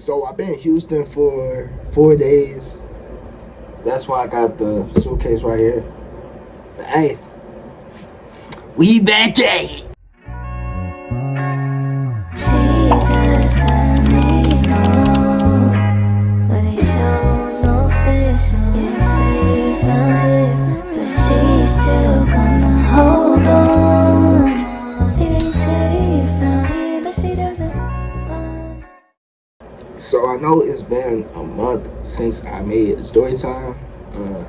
So I've been in Houston for 4 days. That's why I got the suitcase right here. But hey, we back at it. So I know it's been a month since I made a story time.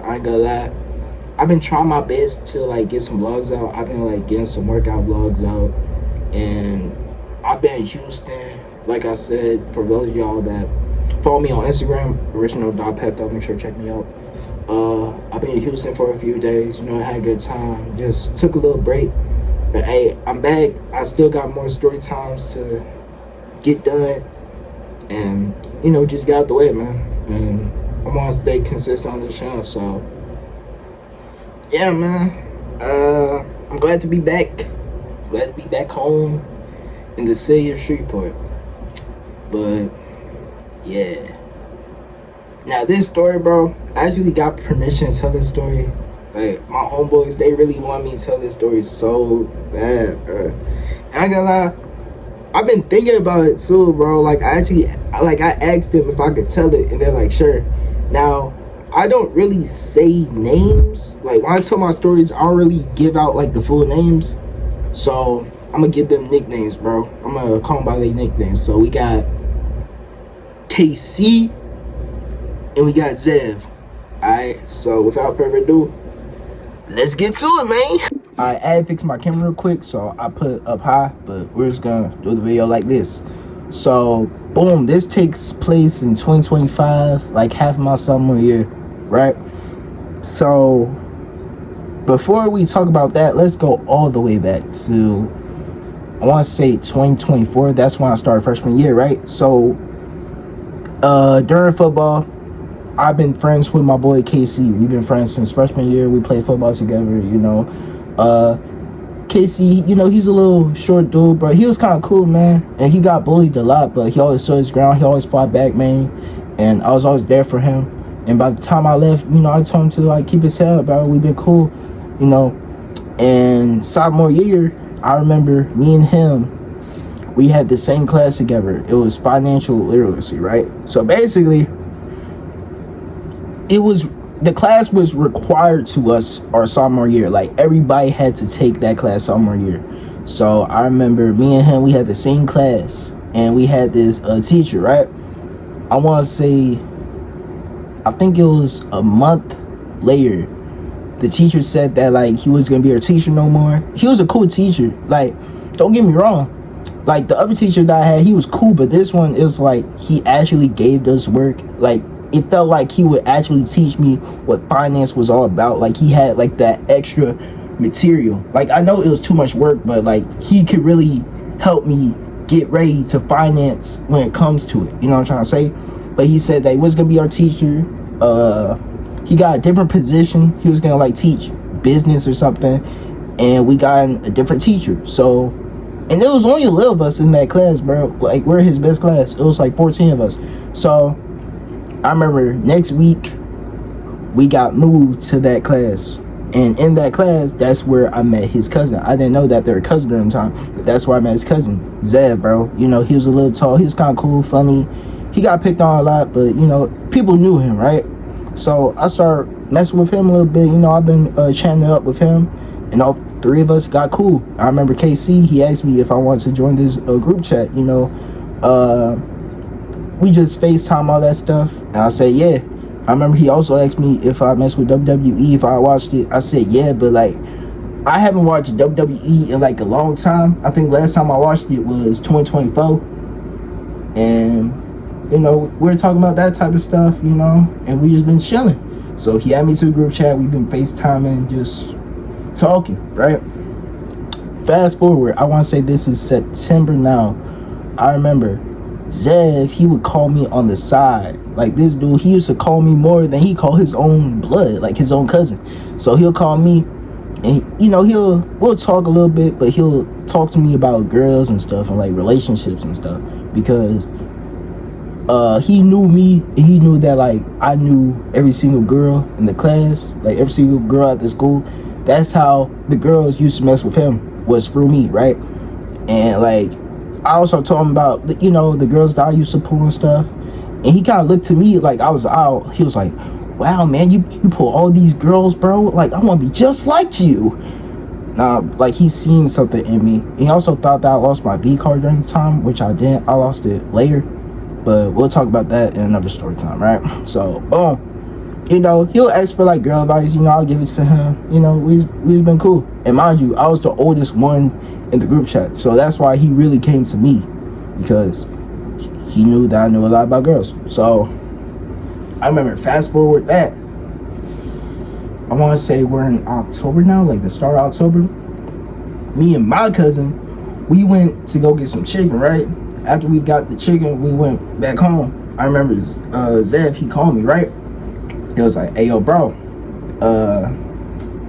I ain't gonna lie. I've been trying my best to like get some vlogs out. I've been like getting some workout vlogs out, and I've been in Houston. Like I said, for those of y'all that follow me on Instagram, original.pepto, make sure to check me out. I've been in Houston for a few days. You know, I had a good time. Just took a little break, but hey, I'm back. I still got more story times to get done. And you know, just get out the way, man. And I want to stay consistent on this channel. So yeah, man. I'm glad to be back. Glad to be back home in the city of Shreveport. But yeah. Now this story, bro, I actually got permission to tell this story. Like my homeboys, they really want me to tell this story so bad, bro. And I ain't gonna lie, I've been thinking about it too, bro. Like I asked them if I could tell it, and they're like, sure. Now, I don't really say names. Like when I tell my stories, I don't really give out like the full names. So I'm gonna give them nicknames, bro. I'm gonna call them by their nicknames. So we got KC and we got Zev. Alright, so without further ado, let's get to it, man. I had to fix my camera real quick, so I put it up high, but we're just gonna do the video like this. So, boom, this takes place in 2025, like half of my sophomore year, right? So, before we talk about that, let's go all the way back to, I want to say 2024. That's when I started freshman year, right? So, during football, I've been friends with my boy KC. We've been friends since freshman year. We played football together, you know. Casey, you know, he's a little short dude, but he was kind of cool, man. And he got bullied a lot, but he always stood his ground. He always fought back, man. And I was always there for him. And by the time I left, you know, I told him to like keep his head up, bro. We've been cool, you know. And sophomore year, I remember me and him, we had the same class together. It was financial literacy, right? So basically, the class was required to us our sophomore year. Like everybody had to take that class sophomore year. So I remember me and him, we had the same class, and we had this teacher, right? I want to say, I think it was a month later, the teacher said that like he was gonna be our teacher no more. He was a cool teacher. Like, don't get me wrong. Like the other teacher that I had, he was cool, but this one is like he actually gave us work. Like it felt like he would actually teach me what finance was all about. Like he had like that extra material. Like I know it was too much work, but like he could really help me get ready to finance when it comes to it. You know what I'm trying to say? But he said that he was gonna be our teacher. He got a different position. He was gonna like teach business or something, and we got a different teacher. So, and there was only 11 of us in that class, bro. Like we're his best class. It was like 14 of us. So I remember next week we got moved to that class, and in that class, that's where I met his cousin. I didn't know that they were cousins during the time, but that's where I met his cousin, Zev, bro. You know, he was a little tall. He was kind of cool, funny. He got picked on a lot, but you know, people knew him, right? So I started messing with him a little bit. You know, I've been chatting up with him, and all three of us got cool. I remember KC, he asked me if I wanted to join this group chat, you know. We just FaceTime, all that stuff, and I said yeah. I remember he also asked me if I messed with WWE, if I watched it. I said yeah, but like I haven't watched WWE in like a long time. I think last time I watched it was 2024, and you know, we're talking about that type of stuff, you know, and we just been chilling. So he had me to the group chat. We've been FaceTiming, just talking, right? Fast forward, I want to say this is September now. I remember Zev, he would call me on the side. Like this dude, he used to call me more than he called his own blood, like his own cousin. So he'll call me, and you know, we'll talk a little bit, but he'll talk to me about girls and stuff and like relationships and stuff, because he knew me, and he knew that like I knew every single girl in the class, like every single girl at the school. That's how the girls used to mess with him, was through me, right? And like I also told him about the girls that I used to pull and stuff. And he kind of looked to me like I was out. He was like, wow, man, you pull all these girls, bro. Like, I want to be just like you. Nah, like, he's seen something in me. He also thought that I lost my V card during the time, which I didn't. I lost it later. But we'll talk about that in another story time, right? So, boom. He'll ask for, like, girl advice. I'll give it to him. We've been cool. And mind you, I was the oldest one in the group chat. So that's why he really came to me. Because he knew that I knew a lot about girls. So I remember, fast forward that, I want to say we're in October now, like the start of October. Me and my cousin, we went to go get some chicken, right? After we got the chicken, we went back home. I remember Zev, he called me, right? He was like, hey, yo, bro,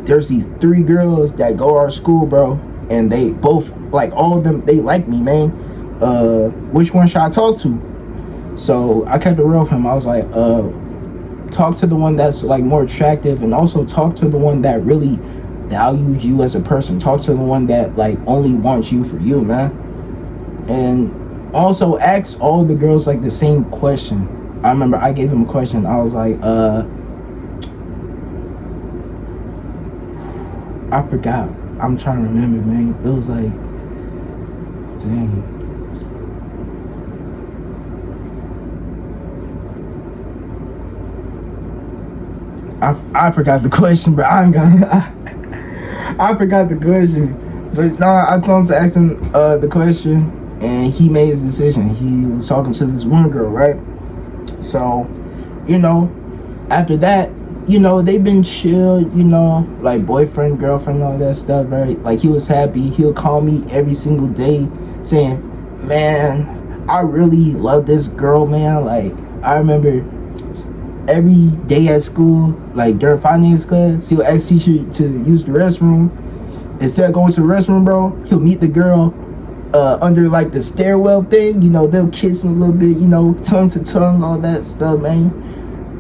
there's these 3 girls that go to our school, bro, and they both, like, all of them, they like me, man. Which one should I talk to? So I kept it real with him. I was like, talk to the one that's like more attractive, and also talk to the one that really values you as a person. Talk to the one that like only wants you for you, man. And also ask all the girls like the same question. I remember I gave him a question. I was like, I forgot. I'm trying to remember, man. It was like, dang. I forgot the question, but I forgot the question. But I told him to ask him the question, and he made his decision. He was talking to this one girl, right? So, after that, they've been chill, like boyfriend, girlfriend, all that stuff, right? Like, he was happy. He'll call me every single day saying, man, I really love this girl, man. Like, I remember every day at school, like during finance class, he'll ask teacher to use the restroom. Instead of going to the restroom, bro, he'll meet the girl under like the stairwell thing. They'll kiss a little bit, tongue to tongue, all that stuff, man.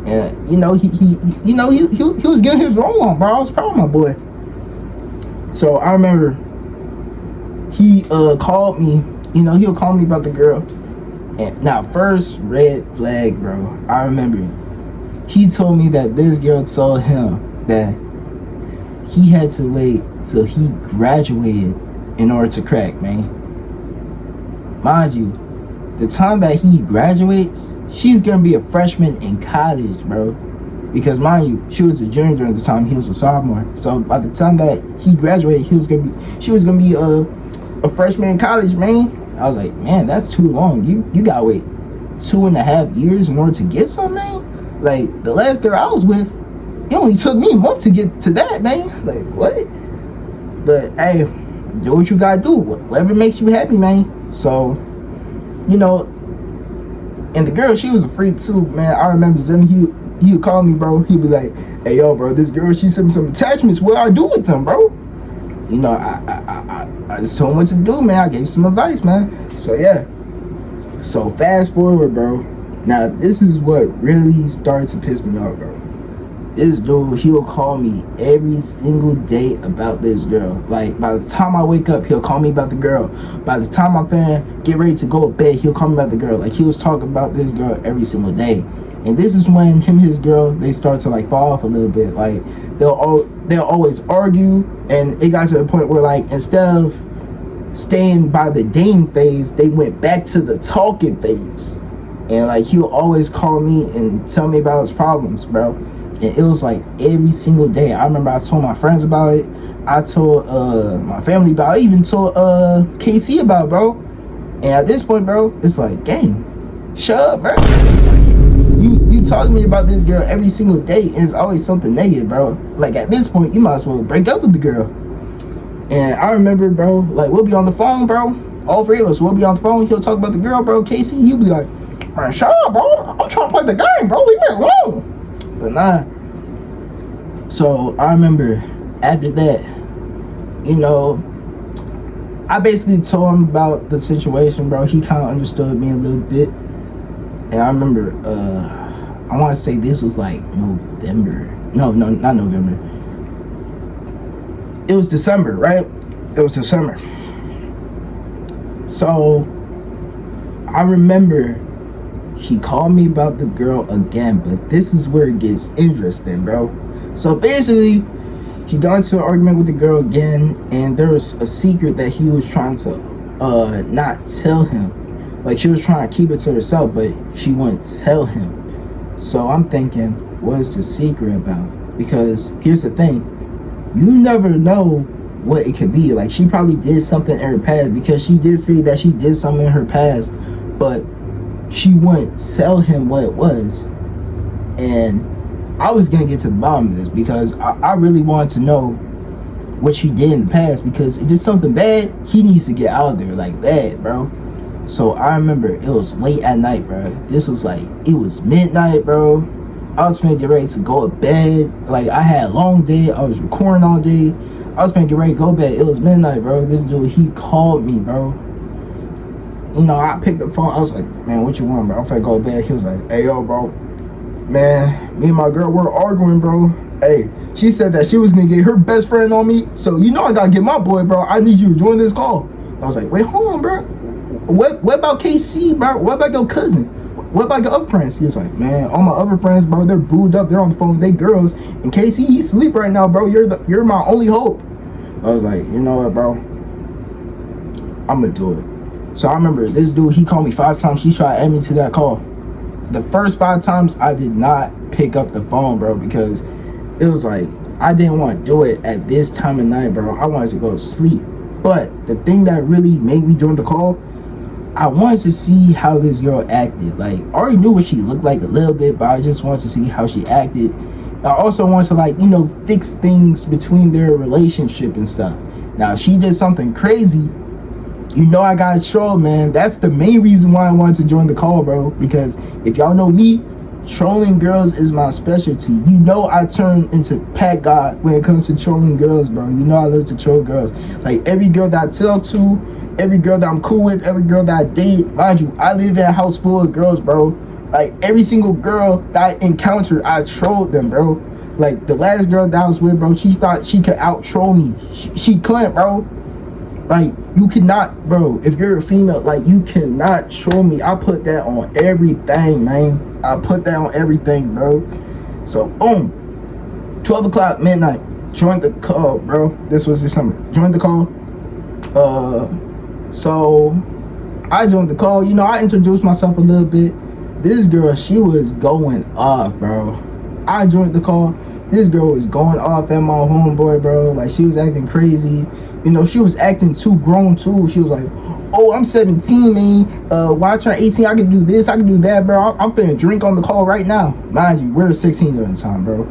And he was getting his roll on, bro. I was proud of my boy. So I remember he called me. He'll call me about the girl. And now, first red flag, bro. I remember he told me that this girl told him that he had to wait till he graduated in order to crack, man. Mind you, the time that he graduates, she's gonna be a freshman in college, bro. Because mind you, she was a junior during the time he was a sophomore. So by the time that he graduated, she was gonna be a freshman in college, man. I was like, man, that's too long. You gotta wait 2.5 years in order to get something, man. Like, the last girl I was with, it only took me a month to get to that, man. Like, what? But, hey, do what you gotta do. Whatever makes you happy, man. So, and the girl, she was a freak, too, man. I remember he would call me, bro. He'd be like, hey, yo, bro, this girl, she sent me some attachments. What do I do with them, bro? I just told him what to do, man. I gave some advice, man. So, yeah. So, fast forward, bro. Now, this is what really started to piss me off, bro. This dude, he'll call me every single day about this girl. Like, by the time I wake up, he'll call me about the girl. By the time I'm finna get ready to go to bed, he'll call me about the girl. Like, he was talking about this girl every single day. And this is when him and his girl, they start to, like, fall off a little bit. Like, they'll always argue. And it got to the point where, like, instead of staying by the dating phase, they went back to the talking phase. And like, he'll always call me and tell me about his problems, bro. And it was like every single day. I remember I told my friends about it. I told my family about it. I even told KC about it, bro. And at this point, bro, it's like, gang, shut up, bro. You talk to me about this girl every single day, and it's always something negative, bro. Like, at this point, you might as well break up with the girl. And I remember, bro, like, we'll be on the phone, bro. All 3 of us, we'll be on the phone. He'll talk about the girl, bro. KC, he'll be like, man, shut up, bro. I'm trying to play the game, bro. Leave me alone. But nah. So I remember after that, I basically told him about the situation, bro. He kind of understood me a little bit. And I remember, I want to say this was like November. No, not November. It was December, right? It was December. So I remember he called me about the girl again, but this is where it gets interesting, bro. So basically, he got into an argument with the girl again, and there was a secret that he was trying to not tell him. Like, she was trying to keep it to herself, but she wouldn't tell him. So I'm thinking, what is the secret about? Because here's the thing, you never know what it could be. Like, she probably did something in her past, because she did say that she did something in her past, but she wouldn't tell him what it was. And I was gonna get to the bottom of this, because I really wanted to know what she did in the past, because if it's something bad, he needs to get out of there, like, bad, bro. So I remember it was late at night, bro. This was like, it was midnight, bro. I was finna get ready to go to bed. Like, I had a long day. I was recording all day. I was finna get ready to go to bed. It was midnight, bro. This dude, he called me, bro. You know, I picked up the phone. I was like, man, what you want, bro? I'm finna go to bed. He was like, hey, yo, bro. Man, me and my girl were arguing, bro. Hey, she said that she was gonna get her best friend on me. So, you know I gotta get my boy, bro. I need you to join this call. I was like, wait, hold on, bro. What about KC, bro? What about your cousin? What about your other friends? He was like, man, all my other friends, bro, they're booed up. They're on the phone. They girls. And KC, he's asleep right now, bro. You're my only hope. I was like, you know what, bro? I'm gonna do it. So I remember this dude, he called me 5 times. He tried to add me to that call. The first 5 times, I did not pick up the phone, bro, because it was like, I didn't want to do it at this time of night, bro. I wanted to go to sleep. But the thing that really made me join the call, I wanted to see how this girl acted. Like, I already knew what she looked like a little bit, but I just wanted to see how she acted. I also wanted to, like, you know, fix things between their relationship and stuff. Now, if she did something crazy, you know I got trolled, man. That's the main reason why I wanted to join the call, bro. Because if y'all know me, trolling girls is my specialty. You know I turn into Pat God when it comes to trolling girls, bro. You know I love to troll girls. Like, every girl that I tell to, every girl that I'm cool with, every girl that I date, mind you, I live in a house full of girls, bro. Like, every single girl that I encountered, I trolled them, bro. Like, the last girl that I was with, bro, she thought she could out troll me. She couldn't, bro. Like, you cannot, bro. If you're a female, like, you cannot troll me. I put that on everything, man. I put that on everything, bro. So, boom. 12 o'clock, midnight. Joined the call, bro. This was December. Joined the call. So I joined the call. You know, I introduced myself a little bit. This girl, she was going off, bro. I joined the call. This girl was going off at my homeboy, bro. Like, she was acting crazy. You know, she was acting too grown, too. She was like, oh, I'm 17, man. When I turn 18, I can do this, I can do that, bro. I'm finna drink on the call right now. Mind you, we're 16 during the time, bro.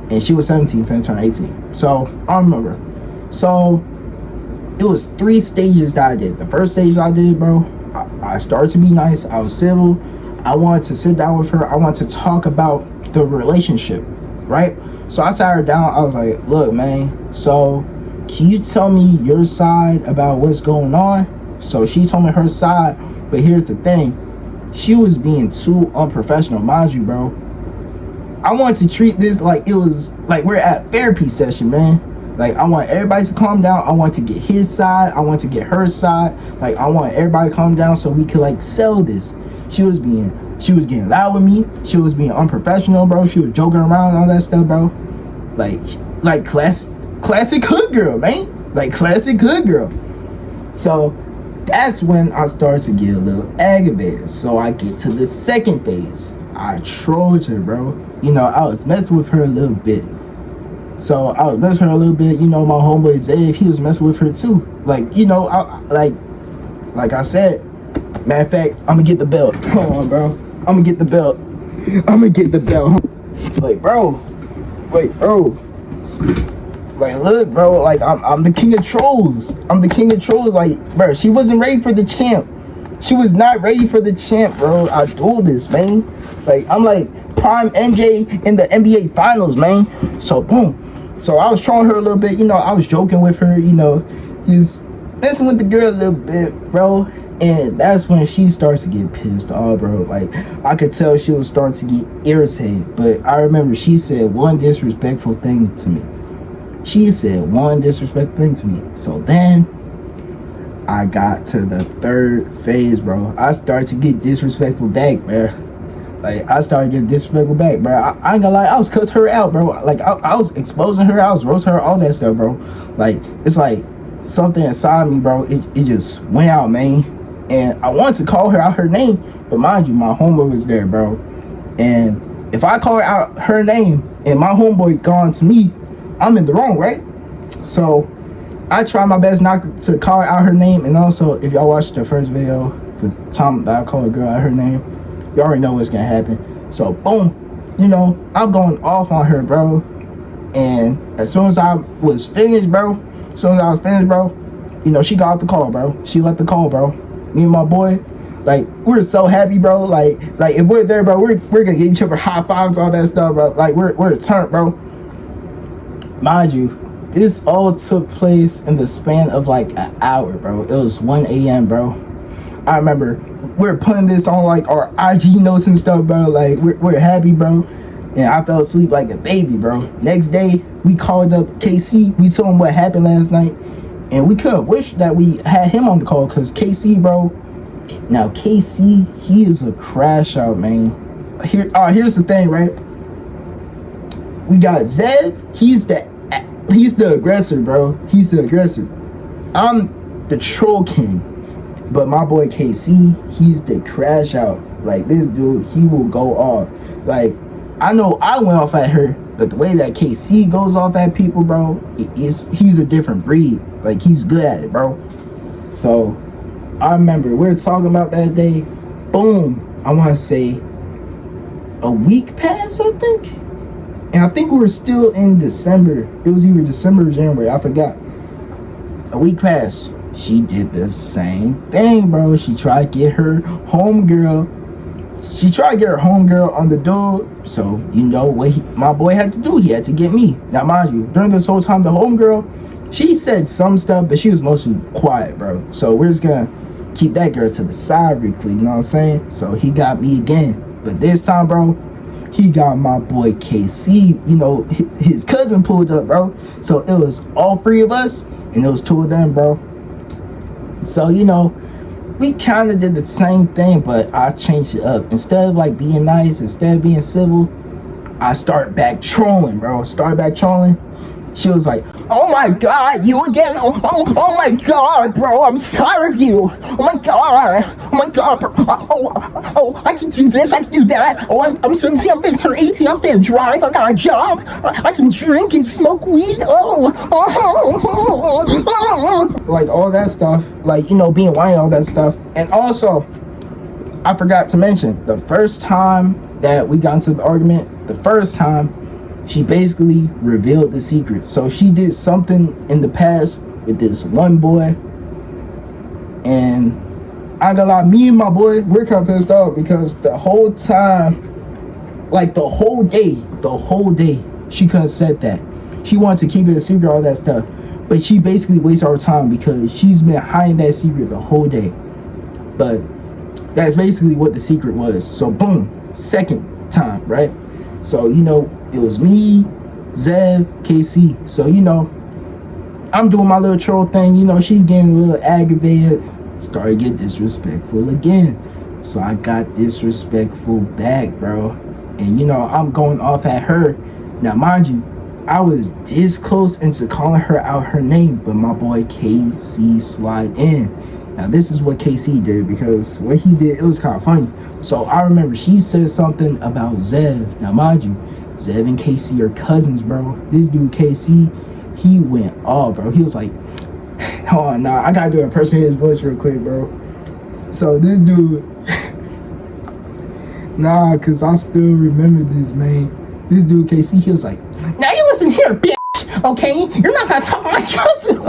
And she was 17, finna turn 18. So, I remember. So, it was 3 stages that I did. The first stage I did, bro, I started to be nice. I was civil. I wanted to sit down with her. I wanted to talk about the relationship, right? So I sat her down. I was like, look, man, so can you tell me your side about what's going on? So she told me her side, but here's the thing. She was being too unprofessional, mind you, bro. I wanted to treat this like it was like we're at therapy session, man. Like, I want everybody to calm down. I want to get his side. I want to get her side. Like, I want everybody to calm down so we could, like, sell this. She was getting loud with me. She was being unprofessional, bro. She was joking around and all that stuff, bro. Like classic hood girl, man. Like, classic hood girl. So that's when I started to get a little aggravated. So I get to the second phase. I trolled her, bro. You know, I was messing with her a little bit. So I was messing with her a little bit. You know, my homeboy Zay, he was messing with her too. Like, you know, like I said, matter of fact, I'm gonna get the belt. Hold on, bro. I'm gonna get the belt. Like, bro. Wait, bro. Like, look, bro. Like, I'm the king of trolls. Like, bro, she wasn't ready for the champ. She was not ready for the champ, bro. I do this, man. Like, I'm like prime MJ in the NBA finals, man. So, boom. So I was trolling her a little bit. You know, I was joking with her, you know, just messing with the girl a little bit, bro. And that's when she starts to get pissed off, bro. Like, I could tell she was starting to get irritated. But I remember she said one disrespectful thing to me. She said one disrespectful thing to me. So then I got to the third phase, bro. I started to get disrespectful back, bro. Like, I started getting disrespectful back, bro. I ain't gonna lie, I was cussing her out, bro. Like, I was exposing her, I was roasting her, all that stuff, bro. Like, it's like something inside me, bro. It just went out, man. And I wanted to call her out her name, but mind you, my homeboy was there, bro. And if I call her out her name and my homeboy gone to me, I'm in the wrong, right? So I try my best not to call out her name. And also, if y'all watched the first video, the time that I called a girl out her name, you already know what's gonna happen. So boom, you know, I'm going off on her, bro. And as soon as I was finished, bro, you know, she got off the call, bro. She left the call, bro. Me and my boy, like, we're so happy, bro. Like if we're there, bro, we're gonna give each other high fives, all that stuff, bro. Like, we're a turn, bro. Mind you, this all took place in the span of like an hour, bro. It was 1 a.m., bro. I remember we're putting this on like our IG notes and stuff, bro. Like, we're happy, bro. And I fell asleep like a baby, bro. Next day, we called up KC. We told him what happened last night. And we could have wished that we had him on the call, because KC, bro. Now, KC, he is a crash out, man. Here's the thing, right? We got Zev. He's the aggressor, bro. He's the aggressor. I'm the troll king. But my boy KC, he's the crash out. Like, this dude, he will go off. Like, I know I went off at her, but the way that KC goes off at people, bro, he's a different breed. Like, he's good at it, bro. So I remember we were talking about that day. Boom. I want to say a week passed, I think. And I think we were still in December. It was either December or January. I forgot. A week passed. She did the same thing, bro. She tried to get her homegirl. On the door. So, you know what my boy had to do? He had to get me. Now, mind you, during this whole time, the homegirl, she said some stuff, but she was mostly quiet, bro. So we're just gonna keep that girl to the side real quick, you know what I'm saying? So he got me again. But this time, bro, he got my boy KC. You know, his cousin pulled up, bro. So it was all three of us, and it was two of them, bro. So, you know, we kind of did the same thing, but I changed it up. Instead of like being nice, instead of being civil, I start back trolling, bro. She was like, "Oh my God, you again? Oh my God, bro, I'm tired of you. Oh my God, bro. Oh, I can do this, I can do that. Oh, I'm 17, I'm gonna turn 18, I'm gonna drive, I got a job. I can drink and smoke weed. Like, all that stuff, like, you know, being whiny, all that stuff. And also, I forgot to mention, the first time that we got into the argument, she basically revealed the secret. So she did something in the past with this one boy, and I ain't gonna lie, me and my boy, we're kind of pissed off because the whole time, like the whole day, she could have said that. She wanted to keep it a secret, all that stuff. But she basically wasted our time because she's been hiding that secret the whole day. But that's basically what the secret was. So boom, second time, right? So, you know, it was me, Zev, KC. So, you know, I'm doing my little troll thing. You know, she's getting a little aggravated. Started to get disrespectful again. So I got disrespectful back, bro. And, you know, I'm going off at her. Now, mind you, I was this close into calling her out her name, but my boy KC slide in. Now, this is what KC did, because what he did, it was kind of funny. So I remember she said something about Zev. Now, mind you, Zev and KC are cousins, bro. This dude, KC, he went off, bro. He was like, hold on, nah, I gotta do impersonate his voice real quick, bro. So this dude, nah, cause I still remember this, man. This dude, KC, he was like, now you listen here, bitch, okay? You're not gonna talk to my cousin.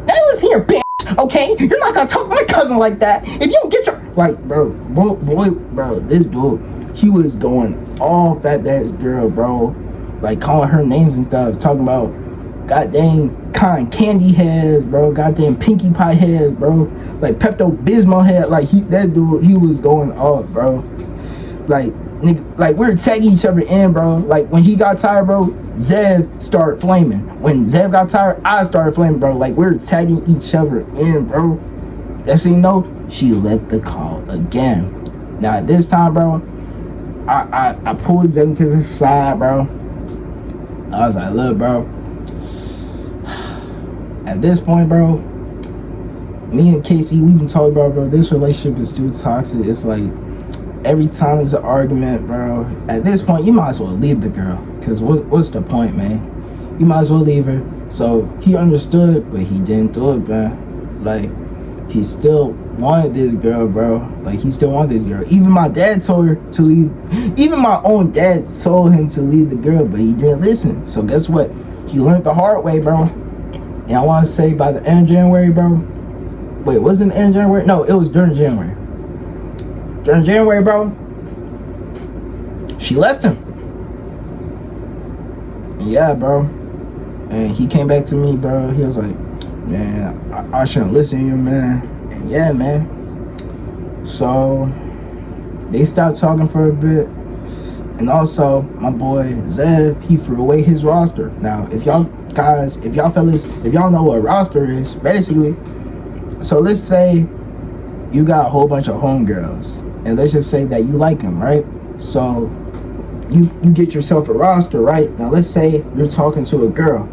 Now you listen here, bitch, okay? You're not gonna talk to my cousin like that. If you don't get your Like, bro, this dude, he was going off at that girl, bro. Like, calling her names and stuff, talking about goddamn cotton candy heads, bro. Goddamn Pinkie Pie heads, bro. Like Pepto-Bismol head. Like, that dude, he was going off, bro. Like, nigga, like, we were tagging each other in, bro. Like, when he got tired, bro, Zev started flaming. When Zev got tired, I started flaming, bro. Like, we were tagging each other in, bro. That's, you know, she let the call again. Now, at this time, bro, I pulled Zev to the side, bro. I was like, look, bro. At this point, bro, me and Casey, we've been talking about, bro, this relationship is too toxic. It's like, every time it's an argument, bro, at this point, you might as well leave the girl. Because what's the point, man? You might as well leave her. So, he understood, but he didn't do it, man. Like, he still wanted this girl, bro. Like, he still wanted this girl. Even my dad told her to leave. Even my own dad told him to leave the girl, but he didn't listen. So, guess what? He learned the hard way, bro. And I want to say by the end of January, bro. Wait, was it the end of January? No, it was during January. During January, bro, she left him. Yeah, bro. And he came back to me, bro. He was like, man, I shouldn't listen to you, man. And yeah, man. So, they stopped talking for a bit. And also, my boy Zev, he threw away his roster. Now, if y'all guys, if y'all fellas, if y'all know what a roster is, basically, so let's say you got a whole bunch of homegirls, and let's just say that you like them, right? So you get yourself a roster, right? Now let's say you're talking to a girl,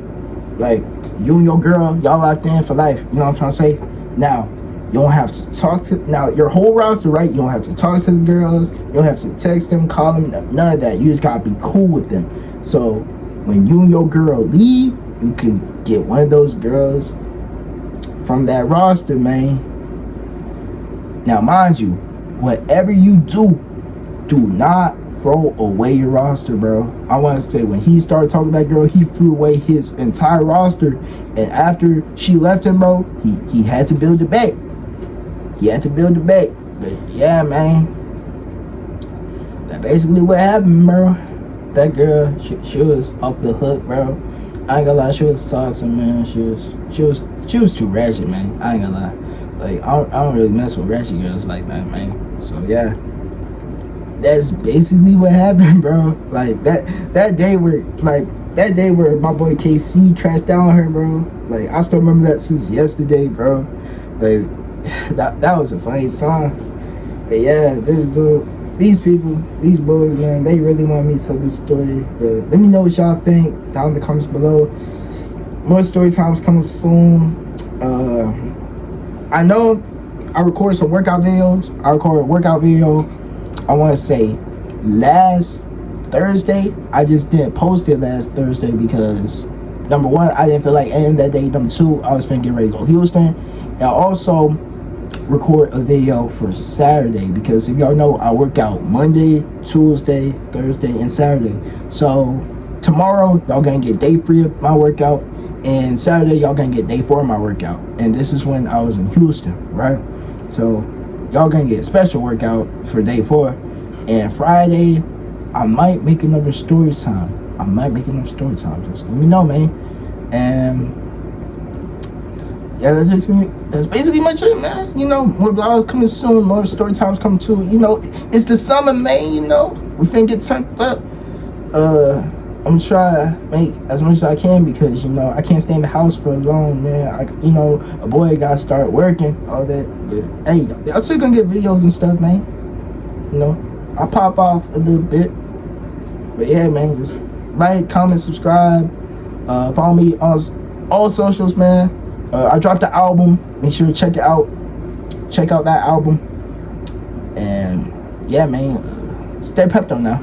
like you and your girl, y'all locked in for life. You know what I'm trying to say? Now you don't have to talk to your whole roster, right? You don't have to talk to the girls. You don't have to text them, call them, none of that. You just gotta be cool with them. So when you and your girl leave, you can get one of those girls from that roster, man. Now, mind you, whatever you do not throw away your roster, bro. I want to say, when he started talking to that girl, he threw away his entire roster. And after she left him, bro, he had to build it back. He had to build it back. But yeah, man, that basically what happened, bro. That girl, she was off the hook, bro. I ain't gonna lie, she was toxic, man. She was too ratchet, man. I ain't gonna lie. Like, I don't really mess with ratchet girls like that, man. So yeah, that's basically what happened, bro. Like that day where my boy KC crashed down on her, bro. Like, I still remember that since yesterday, bro. Like, that was a funny song. But yeah, this dude, these people, these boys, man, they really want me to tell this story. But let me know what y'all think down in the comments below. More story times coming soon. I know I recorded some workout videos. I recorded a workout video, I want to say last Thursday. I just didn't post it last Thursday because, number one, I didn't feel like ending that day. Number two, I was finna get ready to go to Houston. And I also record a video for Saturday because, if y'all know, I work out Monday, Tuesday, Thursday, and Saturday. So tomorrow y'all gonna get day 3 of my workout, and Saturday y'all gonna get day 4 of my workout. And this is when I was in Houston, right? So y'all gonna get a special workout for day 4. And Friday I might make another story time. Just let me know, man. And yeah, that's basically much it, man. You know, more vlogs coming soon, more story times coming too. You know, it's the summer, man. You know, we finna get turned up. I'm gonna try to make as much as I can because, you know, I can't stay in the house for long, man. You know, a boy gotta start working, all that. But hey, y'all still gonna get videos and stuff, man. You know, I pop off a little bit. But yeah, man, just like, comment, subscribe. Follow me on all socials, man. I dropped the album. Make sure to check it out. Check out that album. And yeah, man, stay Pepto now.